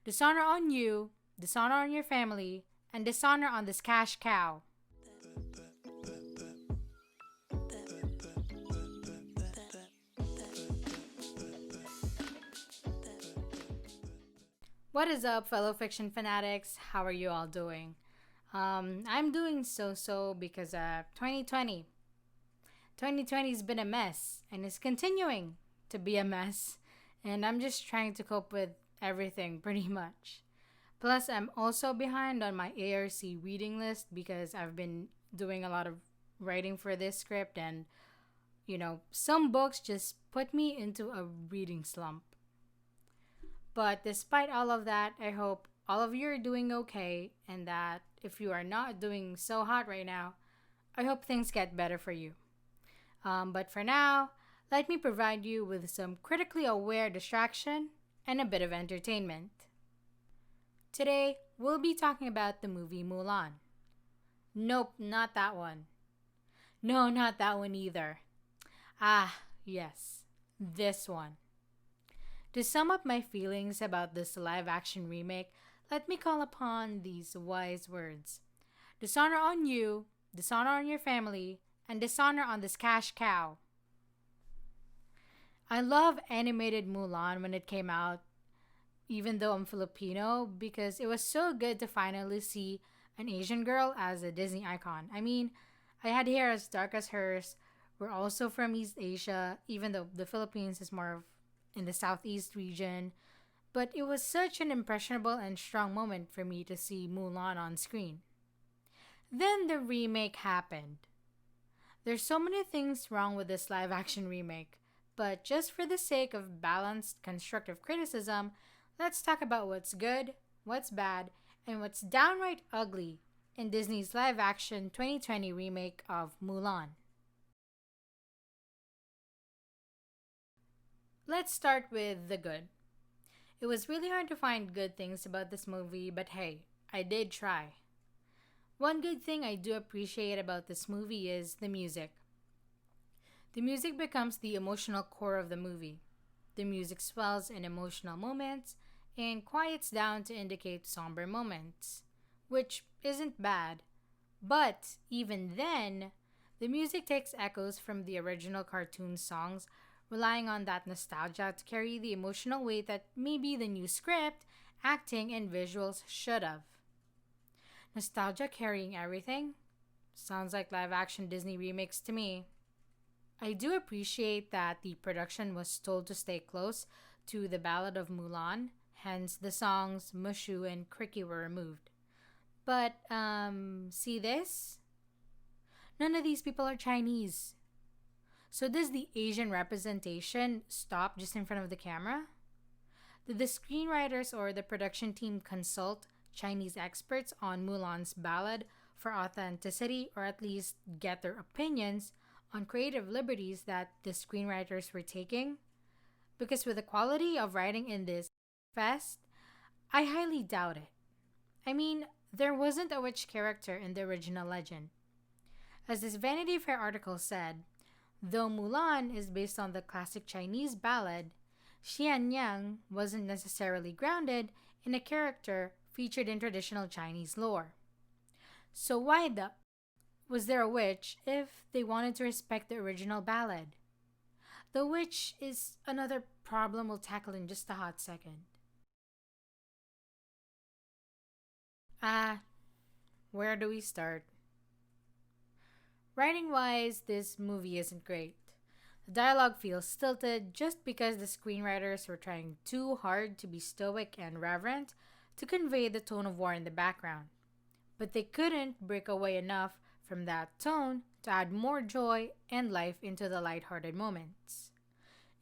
Dishonor on you, dishonor on your family, and dishonor on this cash cow. What is up, fellow fiction fanatics? How are you all doing? I'm doing so because 2020. 2020 has been a mess and is continuing to be a mess. And I'm just trying to cope with everything pretty much. Plus, I'm also behind on my ARC reading list because I've been doing a lot of writing for this script, and some books just put me into a reading slump. But despite all of that, I hope all of you are doing okay, and that if you are not doing so hot right now, I hope things get better for you. But for now, let me provide you with some critically aware distraction and a bit of entertainment. Today, we'll be talking about the movie Mulan. Nope, not that one. No, not that one either. Ah, yes, this one. To sum up my feelings about this live action remake, let me call upon these wise words: dishonor on you, dishonor on your family, and dishonor on this cash cow. I love animated Mulan when it came out, even though I'm Filipino, because it was so good to finally see an Asian girl as a Disney icon. I mean, I had hair as dark as hers. We're also from East Asia, even though the Philippines is more of in the Southeast region. But it was such an impressionable and strong moment for me to see Mulan on screen. Then the remake happened. There's so many things wrong with this live action remake, but just for the sake of balanced, constructive criticism, let's talk about what's good, what's bad, and what's downright ugly in Disney's live action 2020 remake of Mulan. Let's start with the good. It was really hard to find good things about this movie, but hey, I did try. One good thing I do appreciate about this movie is the music. The music becomes the emotional core of the movie. The music swells in emotional moments and quiets down to indicate somber moments, which isn't bad. But even then, the music takes echoes from the original cartoon songs, relying on that nostalgia to carry the emotional weight that maybe the new script, acting, and visuals should have. Nostalgia carrying everything? Sounds like live action Disney remakes to me. I do appreciate that the production was told to stay close to the Ballad of Mulan, hence the songs Mushu and Cricky were removed. But, see this? None of these people are Chinese. So does the Asian representation stop just in front of the camera? Did the screenwriters or the production team consult Chinese experts on Mulan's ballad for authenticity, or at least get their opinions on creative liberties that the screenwriters were taking? Because with the quality of writing in this fest, I highly doubt it. I mean, there wasn't a witch character in the original legend. As this Vanity Fair article said, though Mulan is based on the classic Chinese ballad, Xianjiang wasn't necessarily grounded in a character featured in traditional Chinese lore. So why was there a witch if they wanted to respect the original ballad? The witch is another problem we'll tackle in just a hot second. Where do we start? Writing-wise, this movie isn't great. The dialogue feels stilted just because the screenwriters were trying too hard to be stoic and reverent to convey the tone of war in the background. But they couldn't break away enough from that tone to add more joy and life into the lighthearted moments.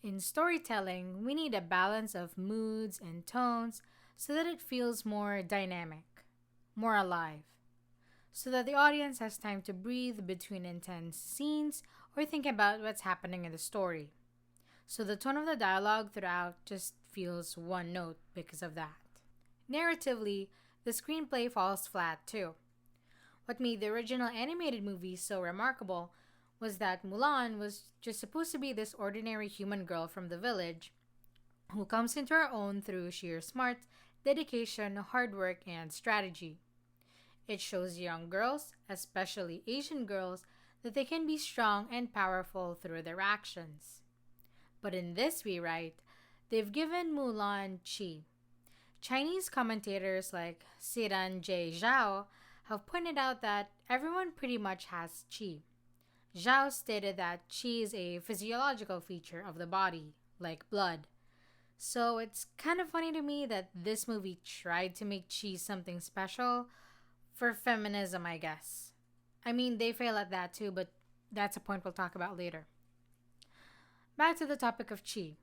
In storytelling, we need a balance of moods and tones so that it feels more dynamic, more alive, so that the audience has time to breathe between intense scenes or think about what's happening in the story. So the tone of the dialogue throughout just feels one note because of that. Narratively, the screenplay falls flat too. What made the original animated movie so remarkable was that Mulan was just supposed to be this ordinary human girl from the village who comes into her own through sheer smarts dedication, hard work, and strategy. It shows young girls, especially Asian girls, that they can be strong and powerful through their actions. But in this rewrite, they've given Mulan chi. Chinese commentators like Xiran Jay Zhao have pointed out that everyone pretty much has qi. Zhao stated that qi is a physiological feature of the body, like blood. So it's kind of funny to me that this movie tried to make qi something special for feminism, I guess. I mean, they fail at that too, but that's a point we'll talk about later. Back to the topic of qi.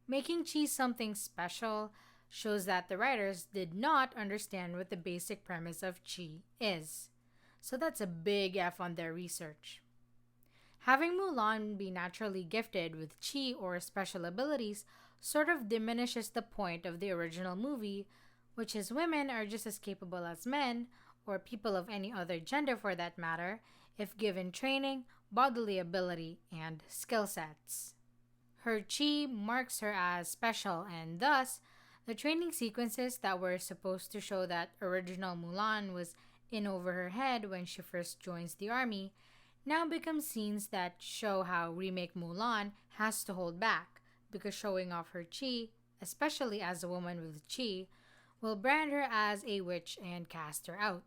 Making qi something special shows that the writers did not understand what the basic premise of qi is. So that's a big F on their research. Having Mulan be naturally gifted with qi or special abilities sort of diminishes the point of the original movie, which is women are just as capable as men, or people of any other gender for that matter, if given training, bodily ability, and skill sets. Her chi marks her as special, and thus, the training sequences that were supposed to show that original Mulan was in over her head when she first joins the army now become scenes that show how remake Mulan has to hold back, because showing off her chi, especially as a woman with chi, will brand her as a witch and cast her out.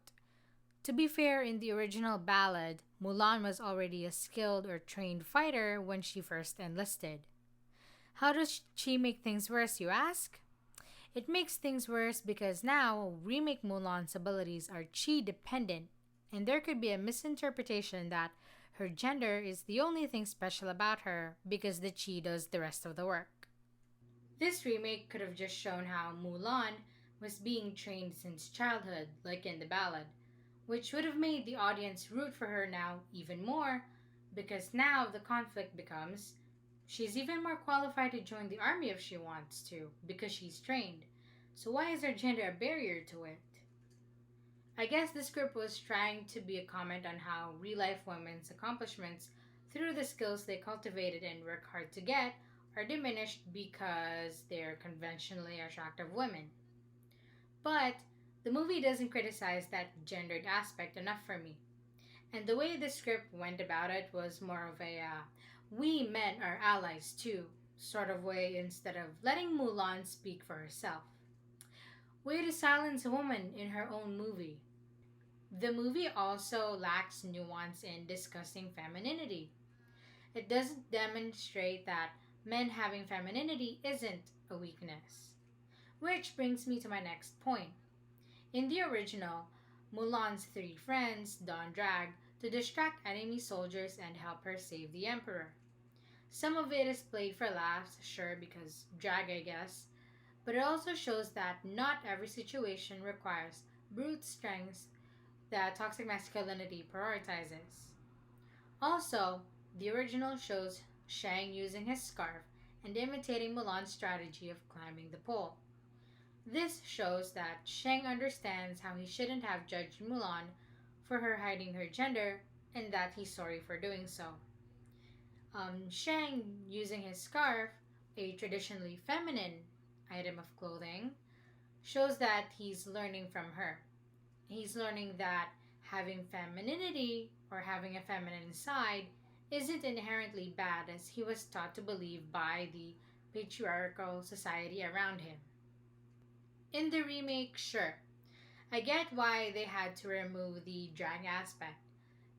To be fair, in the original ballad, Mulan was already a skilled or trained fighter when she first enlisted. How does chi make things worse, you ask? It makes things worse because now remake Mulan's abilities are chi dependent, and there could be a misinterpretation that her gender is the only thing special about her because the chi does the rest of the work. This remake could have just shown how Mulan was being trained since childhood, like in the ballad, which would have made the audience root for her now even more, because now the conflict becomes she's even more qualified to join the army if she wants to, because she's trained. So why is her gender a barrier to it? I guess the script was trying to be a comment on how real-life women's accomplishments through the skills they cultivated and work hard to get are diminished because they're conventionally attractive women. But the movie doesn't criticize that gendered aspect enough for me. And the way the script went about it was more of a we men are allies too sort of way instead of letting Mulan speak for herself. Way to silence a woman in her own movie. The movie also lacks nuance in discussing femininity. It doesn't demonstrate that men having femininity isn't a weakness. Which brings me to my next point. In the original, Mulan's three friends don drag to distract enemy soldiers and help her save the emperor. Some of it is played for laughs, sure, because drag, I guess, but it also shows that not every situation requires brute strength that toxic masculinity prioritizes. Also, the original shows Shang using his scarf and imitating Mulan's strategy of climbing the pole. This shows that Shang understands how he shouldn't have judged Mulan for her hiding her gender and that he's sorry for doing so. Shang using his scarf, a traditionally feminine item of clothing, shows that he's learning from her. He's learning that having femininity or having a feminine side isn't inherently bad as he was taught to believe by the patriarchal society around him. In the remake, sure, I get why they had to remove the drag aspect,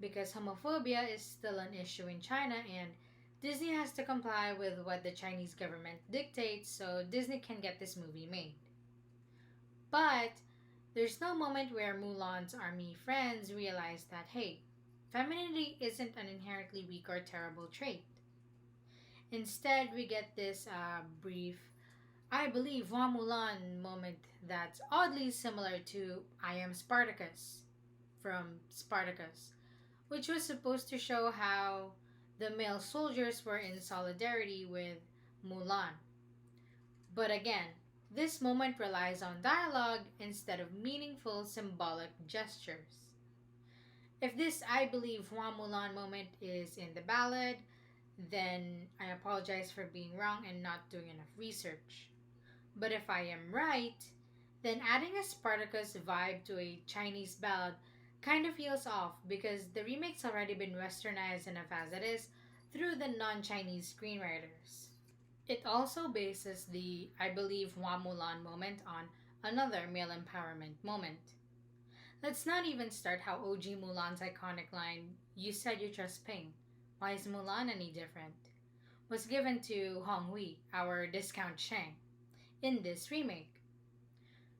because homophobia is still an issue in China and Disney has to comply with what the Chinese government dictates so Disney can get this movie made. But there's no moment where Mulan's army friends realize that, hey, femininity isn't an inherently weak or terrible trait. Instead, we get this brief, I believe Wa Mulan moment that's oddly similar to I Am Spartacus from Spartacus, which was supposed to show how the male soldiers were in solidarity with Mulan. But again, this moment relies on dialogue instead of meaningful symbolic gestures. If this I believe Hua Mulan moment is in the ballad, then I apologize for being wrong and not doing enough research. But if I am right, Then adding a Spartacus vibe to a Chinese ballad kind of feels off because the remake's already been westernized enough as it is through the non Chinese screenwriters. It also bases the I believe Hua Mulan moment on another male empowerment moment. Let's not even start how OG Mulan's iconic line, "You said you trust Ping. Why is Mulan any different?" was given to Hong Hui, our discount Shang, in this remake.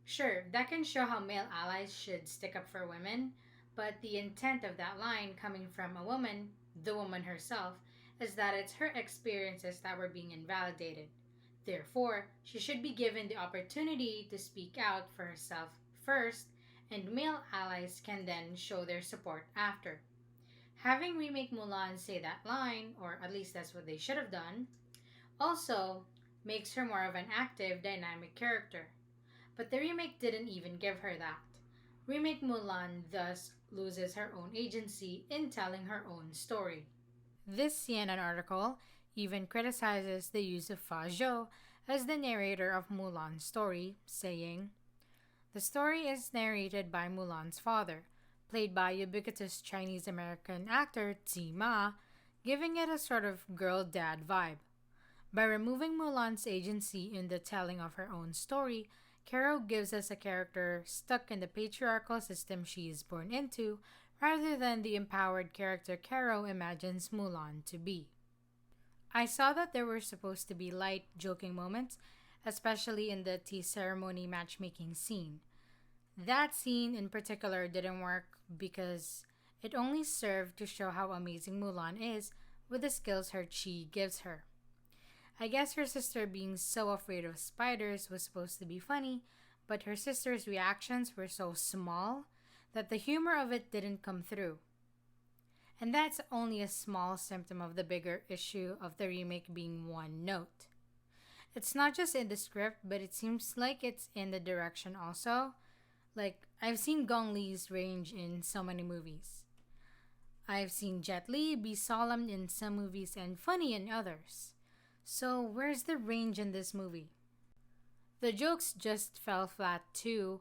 Sure, that can show how male allies should stick up for women, but the intent of that line coming from a woman, the woman herself, is that it's her experiences that were being invalidated. Therefore, she should be given the opportunity to speak out for herself first, and male allies can then show their support after. Having Remake Mulan say that line, or at least that's what they should have done, also makes her more of an active, dynamic character. But the remake didn't even give her that. Remake Mulan thus loses her own agency in telling her own story. This CNN article even criticizes the use of Fa Zhou as the narrator of Mulan's story, saying, "The story is narrated by Mulan's father, played by ubiquitous Chinese American actor Zi Ma, giving it a sort of girl dad vibe. By removing Mulan's agency in the telling of her own story, Caro gives us a character stuck in the patriarchal system she is born into, rather than the empowered character Caro imagines Mulan to be." I saw that there were supposed to be light, joking moments, especially in the tea ceremony matchmaking scene. That scene in particular didn't work because it only served to show how amazing Mulan is with the skills her chi gives her. I guess her sister being so afraid of spiders was supposed to be funny, but her sister's reactions were so small that the humor of it didn't come through. And that's only a small symptom of the bigger issue of the remake being one note. It's not just in the script, but it seems like it's in the direction also. Like, I've seen Gong Li's range in so many movies. I've seen Jet Li be solemn in some movies and funny in others. So, where's the range in this movie? The jokes just fell flat too,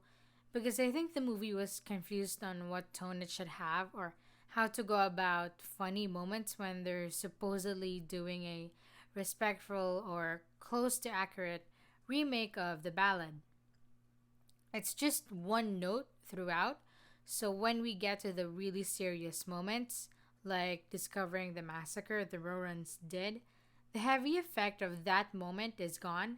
because I think the movie was confused on what tone it should have or how to go about funny moments when they're supposedly doing a respectful or close to accurate remake of the ballad. It's just one note throughout, so when we get to the really serious moments, like discovering the massacre the Rorans did, the heavy effect of that moment is gone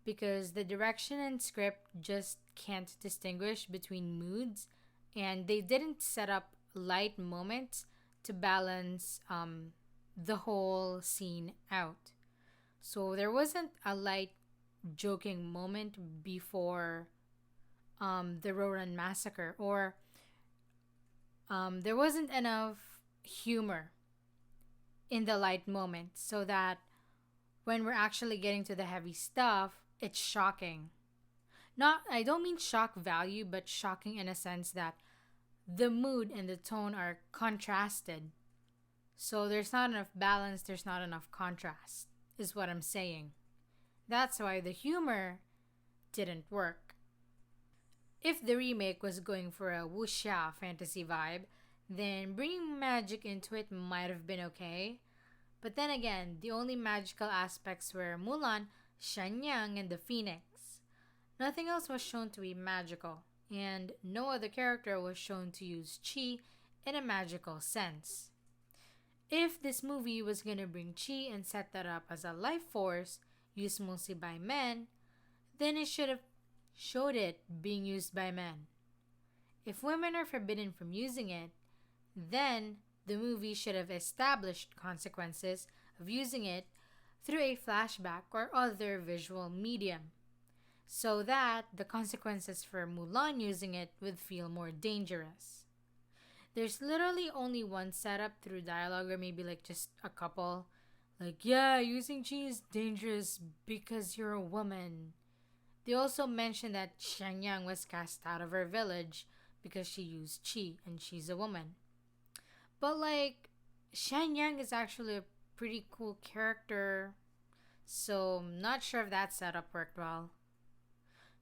because the direction and script just can't distinguish between moods, and they didn't set up light moments to balance the whole scene out. So there wasn't a light joking moment before the Roran massacre, or there wasn't enough humor in the light moment so that when we're actually getting to the heavy stuff, it's shocking. Not, I don't mean shock value, but shocking in a sense that the mood and the tone are contrasted. So there's not enough balance, there's not enough contrast, is what I'm saying. That's why the humor didn't work. If the remake was going for a wuxia fantasy vibe, then bringing magic into it might have been okay. But then again, the only magical aspects were Mulan, Xianjiang, and the Phoenix. Nothing else was shown to be magical, and no other character was shown to use chi in a magical sense. If this movie was gonna bring chi and set that up as a life force used mostly by men, then it should have showed it being used by men. If women are forbidden from using it, then the movie should have established consequences of using it through a flashback or other visual medium, so that the consequences for Mulan using it would feel more dangerous. There's literally only one setup through dialogue, or maybe like just a couple. Like, yeah, using chi is dangerous because you're a woman. They also mention that Xiangyang was cast out of her village because she used chi and she's a woman. But like, Xiangyang is actually a pretty cool character, so I'm not sure if that setup worked well.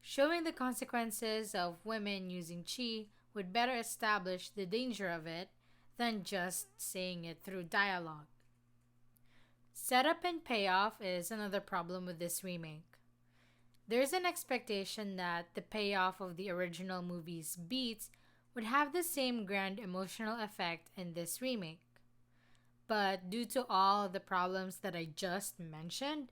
Showing the consequences of women using chi would better establish the danger of it than just saying it through dialogue. Setup and payoff is another problem with this remake. There's an expectation that the payoff of the original movie's beats would have the same grand emotional effect in this remake. But due to all the problems that I just mentioned,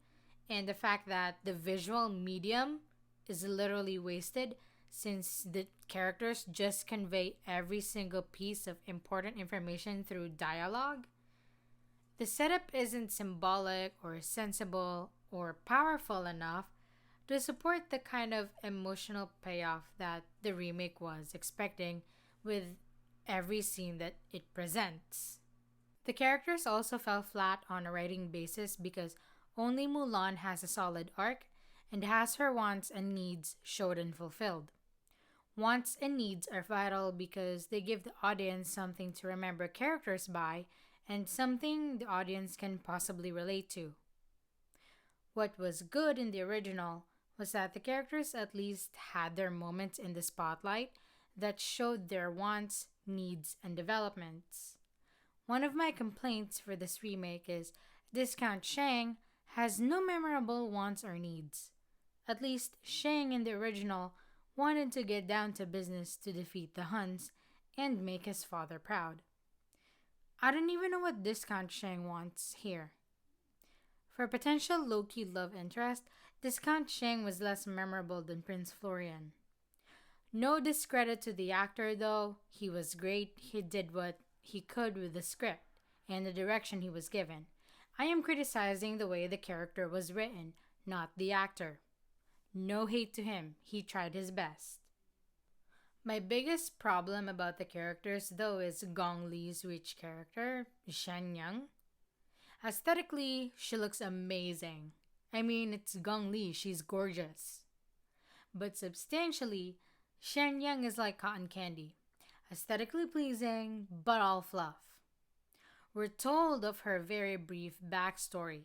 and the fact that the visual medium is literally wasted since the characters just convey every single piece of important information through dialogue, the setup isn't symbolic or sensible or powerful enough to support the kind of emotional payoff that the remake was expecting with every scene that it presents. The characters also fell flat on a writing basis because only Mulan has a solid arc and has her wants and needs showed and fulfilled. Wants and needs are vital because they give the audience something to remember characters by and something the audience can possibly relate to. What was good in the original was that the characters at least had their moments in the spotlight that showed their wants, needs, and developments. One of my complaints for this remake is Discount Shang has no memorable wants or needs. At least Shang in the original wanted to get down to business to defeat the Huns and make his father proud. I don't even know what Discount Shang wants here. For a potential low-key love interest, Discount Shang was less memorable than Prince Florian. No discredit to the actor though, he was great, he did what he could with the script and the direction he was given. I am criticizing the way the character was written, not the actor. No hate to him, he tried his best. My biggest problem about the characters though is Gong Li's witch character, Xiangyang. Aesthetically, she looks amazing. I mean, it's Gong Li, she's gorgeous. But substantially, Xiangyang is like cotton candy. Aesthetically pleasing, but all fluff. We're told of her very brief backstory,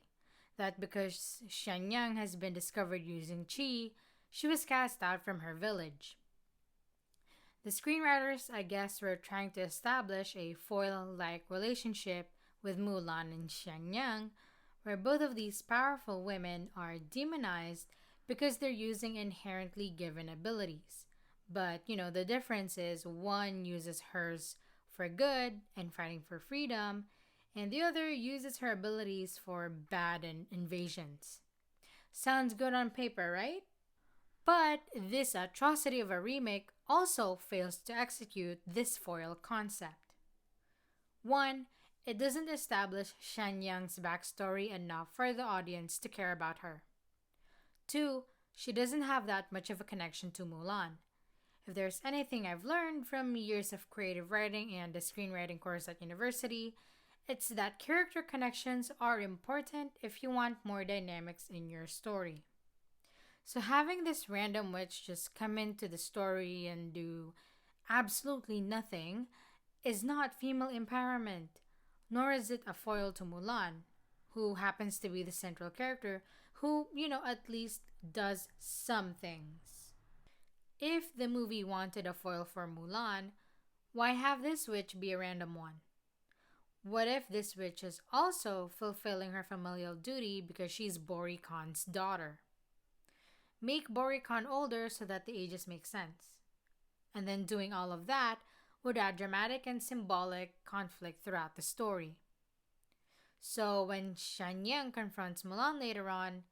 that because Xiangyang has been discovered using qi, she was cast out from her village. The screenwriters, I guess, were trying to establish a foil-like relationship with Mulan and Xiangyang, where both of these powerful women are demonized because they're using inherently given abilities. But, the difference is one uses hers for good and fighting for freedom, and the other uses her abilities for bad and invasions. Sounds good on paper, right? But this atrocity of a remake also fails to execute this foil concept. 1. It doesn't establish Xiangyang's backstory enough for the audience to care about her. 2. She doesn't have that much of a connection to Mulan. If there's anything I've learned from years of creative writing and a screenwriting course at university, it's that character connections are important if you want more dynamics in your story. So having this random witch just come into the story and do absolutely nothing is not female empowerment, nor is it a foil to Mulan, who happens to be the central character who, at least does some things. If the movie wanted a foil for Mulan, why have this witch be a random one? What if this witch is also fulfilling her familial duty because she's Bori Khan's daughter? Make Bori Khan older so that the ages make sense. And then doing all of that would add dramatic and symbolic conflict throughout the story. So when Xiangyang confronts Mulan later on,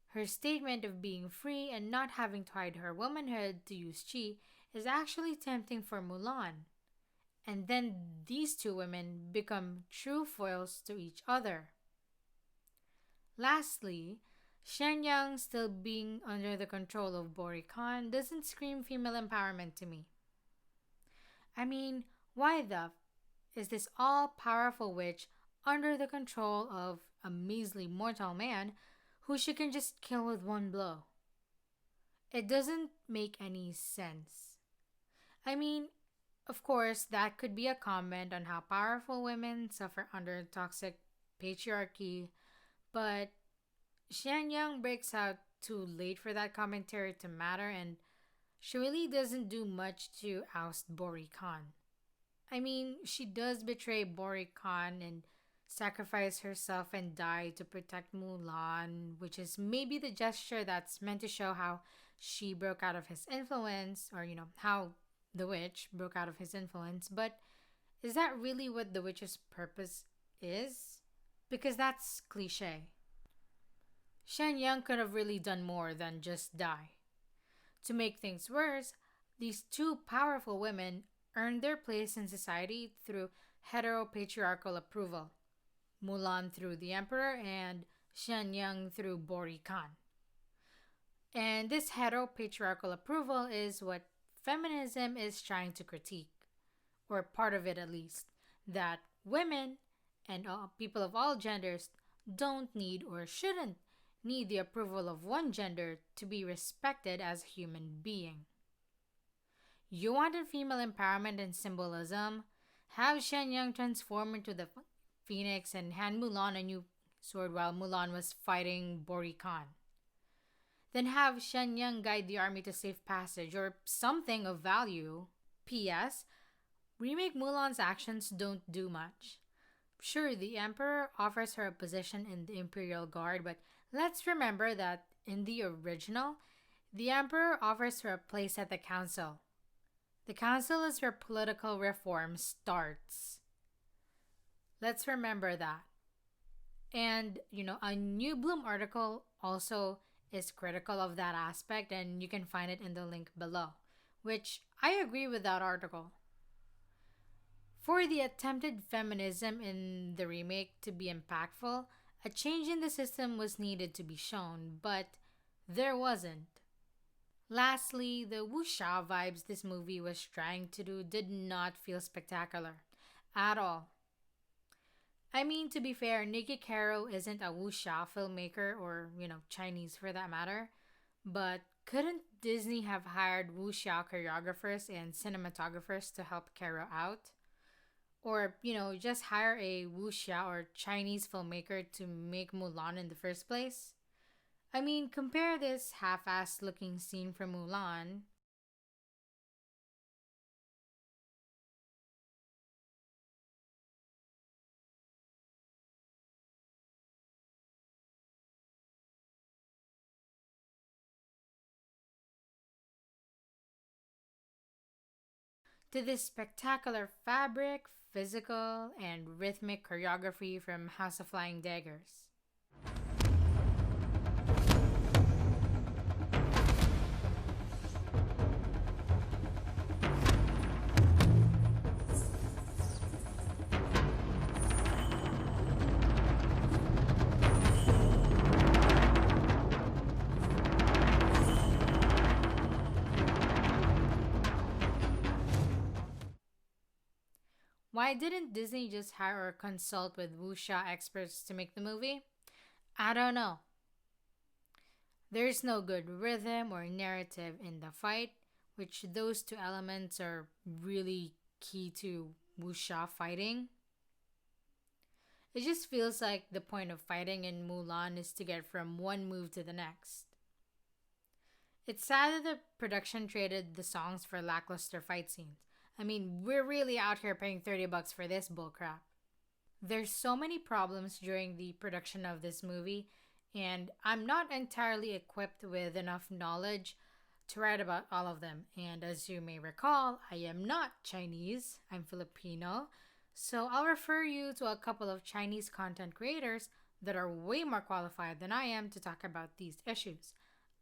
her statement of being free and not having to hide her womanhood to use qi is actually tempting for Mulan. And then these two women become true foils to each other. Lastly, Xiangyang still being under the control of Bori Khan doesn't scream female empowerment to me. I mean, why the is this all-powerful witch under the control of a measly mortal man who she can just kill with one blow? It doesn't make any sense. I mean, of course, that could be a comment on how powerful women suffer under toxic patriarchy, but Xiangyang breaks out too late for that commentary to matter, and she really doesn't do much to oust Bori Khan. I mean, she does betray Bori Khan and sacrifice herself and die to protect Mulan, which is maybe the gesture that's meant to show how she broke out of his influence, or, how the witch broke out of his influence. But is that really what the witch's purpose is? Because that's cliche. Shenyang could have really done more than just die. To make things worse, these two powerful women earned their place in society through heteropatriarchal approval. Mulan through the emperor and Shenyang through Bori Khan. And this heteropatriarchal approval is what feminism is trying to critique, or part of it at least, that women and people of all genders don't need or shouldn't need the approval of one gender to be respected as a human being. You wanted female empowerment and symbolism? Have Shenyang transform into the phoenix and hand Mulan a new sword while Mulan was fighting Bori Khan. Then have Shenyang guide the army to safe passage or something of value. P.S. Remake Mulan's actions don't do much. Sure, the emperor offers her a position in the Imperial Guard, but let's remember that in the original, the emperor offers her a place at the council. The council is where political reform starts. Let's remember that. And, a New Bloom article also is critical of that aspect, and you can find it in the link below, which I agree with that article. For the attempted feminism in the remake to be impactful, a change in the system was needed to be shown, but there wasn't. Lastly, the wuxia vibes this movie was trying to do did not feel spectacular at all. I mean, to be fair, Nikki Caro isn't a wuxia filmmaker or, Chinese for that matter, but couldn't Disney have hired wuxia choreographers and cinematographers to help Caro out? Or, just hire a wuxia or Chinese filmmaker to make Mulan in the first place? I mean, compare this half-assed looking scene from Mulan to this spectacular fabric, physical, and rhythmic choreography from House of Flying Daggers. Why didn't Disney just hire or consult with wuxia experts to make the movie? I don't know. There's no good rhythm or narrative in the fight, which those two elements are really key to wuxia fighting. It just feels like the point of fighting in Mulan is to get from one move to the next. It's sad that the production traded the songs for lackluster fight scenes. I mean, we're really out here paying $30 for this bullcrap. There's so many problems during the production of this movie, and I'm not entirely equipped with enough knowledge to write about all of them. And as you may recall, I am not Chinese, I'm Filipino, so I'll refer you to a couple of Chinese content creators that are way more qualified than I am to talk about these issues.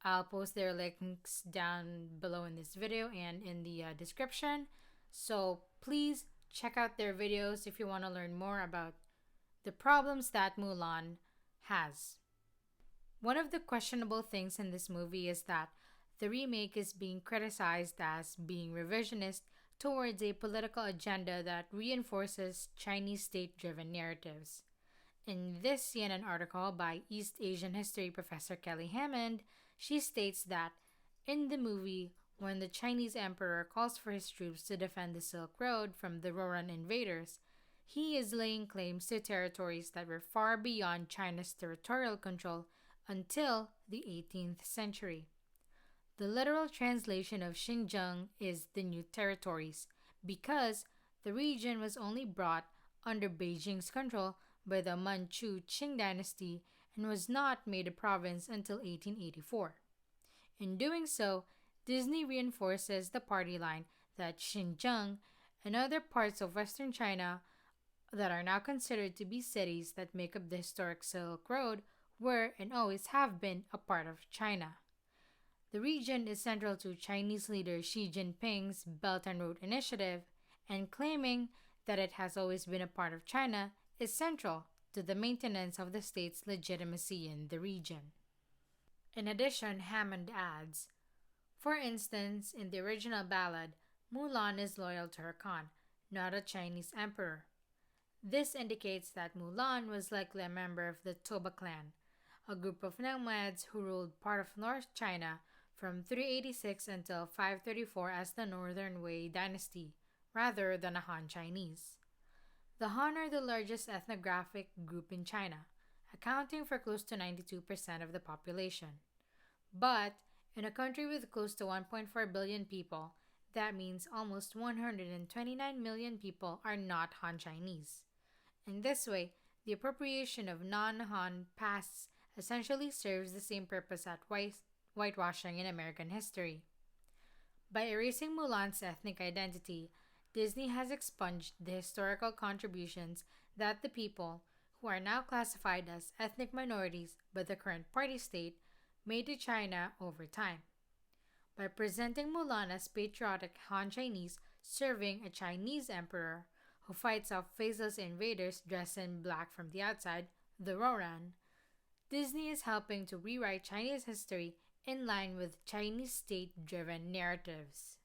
I'll post their links down below in this video and in the description. So please check out their videos if you want to learn more about the problems that Mulan has. One of the questionable things in this movie is that the remake is being criticized as being revisionist towards a political agenda that reinforces Chinese state-driven narratives. In this CNN article by East Asian history professor Kelly Hammond, she states that in the movie, when the Chinese emperor calls for his troops to defend the Silk Road from the Rouran invaders, he is laying claims to territories that were far beyond China's territorial control until the 18th century. The literal translation of Xinjiang is the New Territories because the region was only brought under Beijing's control by the Manchu Qing dynasty and was not made a province until 1884. In doing so, Disney reinforces the party line that Xinjiang and other parts of Western China that are now considered to be cities that make up the historic Silk Road were and always have been a part of China. The region is central to Chinese leader Xi Jinping's Belt and Road Initiative, and claiming that it has always been a part of China is central to the maintenance of the state's legitimacy in the region. In addition, Hammond adds, for instance, in the original ballad, Mulan is loyal to her Khan, not a Chinese emperor. This indicates that Mulan was likely a member of the Toba clan, a group of nomads who ruled part of North China from 386 until 534 as the Northern Wei dynasty, rather than a Han Chinese. The Han are the largest ethnographic group in China, accounting for close to 92% of the population. But in a country with close to 1.4 billion people, that means almost 129 million people are not Han Chinese. In this way, the appropriation of non-Han pasts essentially serves the same purpose as whitewashing in American history. By erasing Mulan's ethnic identity, Disney has expunged the historical contributions that the people, who are now classified as ethnic minorities by the current party state, made to China over time. By presenting Mulan as patriotic Han Chinese serving a Chinese emperor who fights off faceless invaders dressed in black from the outside, the Roran, Disney is helping to rewrite Chinese history in line with Chinese state-driven narratives.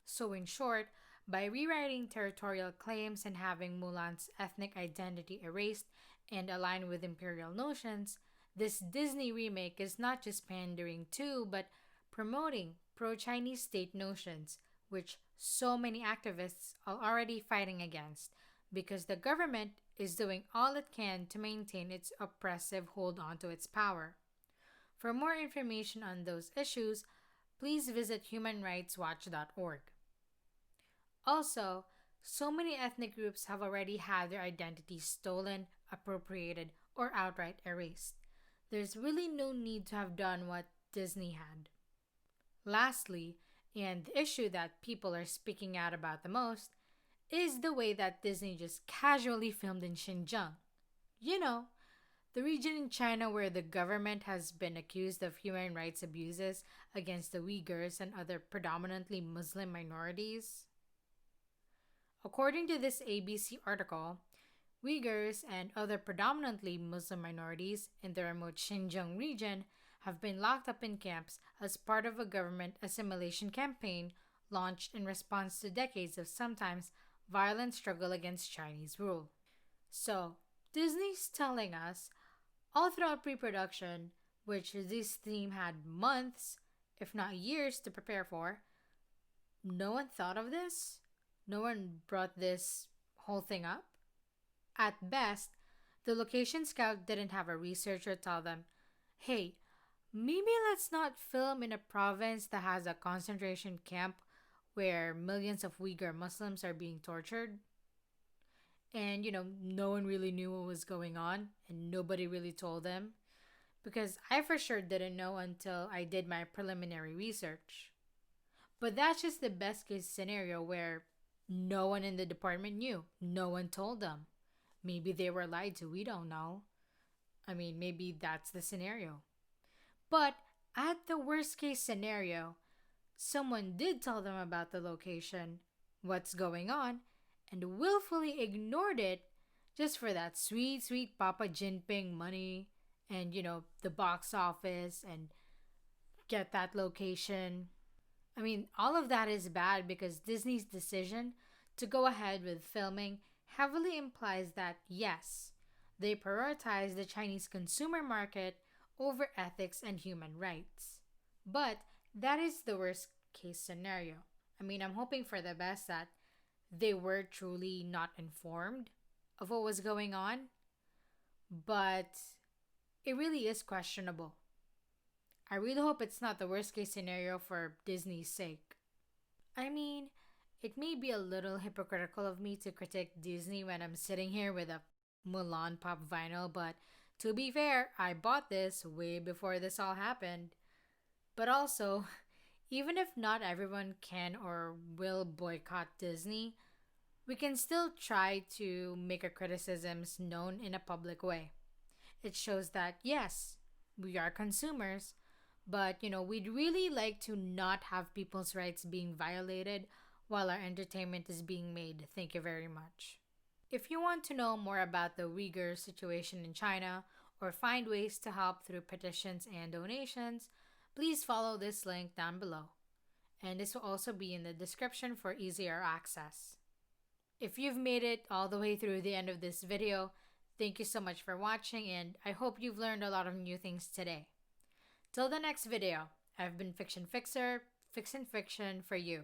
So in short, by rewriting territorial claims and having Mulan's ethnic identity erased and aligned with imperial notions, this Disney remake is not just pandering to, but promoting pro-Chinese state notions, which so many activists are already fighting against, because the government is doing all it can to maintain its oppressive hold onto its power. For more information on those issues, please visit humanrightswatch.org. Also, so many ethnic groups have already had their identities stolen, appropriated, or outright erased. There's really no need to have done what Disney had. Lastly, and the issue that people are speaking out about the most, is the way that Disney just casually filmed in Xinjiang. You know, the region in China where the government has been accused of human rights abuses against the Uyghurs and other predominantly Muslim minorities. According to this ABC article, Uyghurs and other predominantly Muslim minorities in the remote Xinjiang region have been locked up in camps as part of a government assimilation campaign launched in response to decades of sometimes violent struggle against Chinese rule. So, Disney's telling us, all throughout pre-production, which this theme had months, if not years, to prepare for, no one thought of this? No one brought this whole thing up? At best, the location scout didn't have a researcher tell them, hey, maybe let's not film in a province that has a concentration camp where millions of Uighur Muslims are being tortured. And, no one really knew what was going on and nobody really told them. Because I for sure didn't know until I did my preliminary research. But that's just the best case scenario where no one in the department knew. No one told them. Maybe they were lied to, we don't know. Maybe that's the scenario. But at the worst case scenario, someone did tell them about the location, what's going on, and willfully ignored it just for that sweet, sweet Papa Jinping money and, the box office and get that location. All of that is bad because Disney's decision to go ahead with filming heavily implies that, yes, they prioritize the Chinese consumer market over ethics and human rights. But that is the worst case scenario. I'm hoping for the best that they were truly not informed of what was going on. But It really is questionable. I really hope it's not the worst case scenario for Disney's sake. I mean, it may be a little hypocritical of me to critique Disney when I'm sitting here with a Mulan pop vinyl, but to be fair, I bought this way before this all happened. But also, even if not everyone can or will boycott Disney, we can still try to make our criticisms known in a public way. It shows that, yes, we are consumers, but we'd really like to not have people's rights being violated while our entertainment is being made. Thank you very much. If you want to know more about the Uyghur situation in China or find ways to help through petitions and donations, please follow this link down below. And this will also be in the description for easier access. If you've made it all the way through the end of this video, thank you so much for watching, and I hope you've learned a lot of new things today. Till the next video, I've been Fiction Fixer, fixing fiction for you.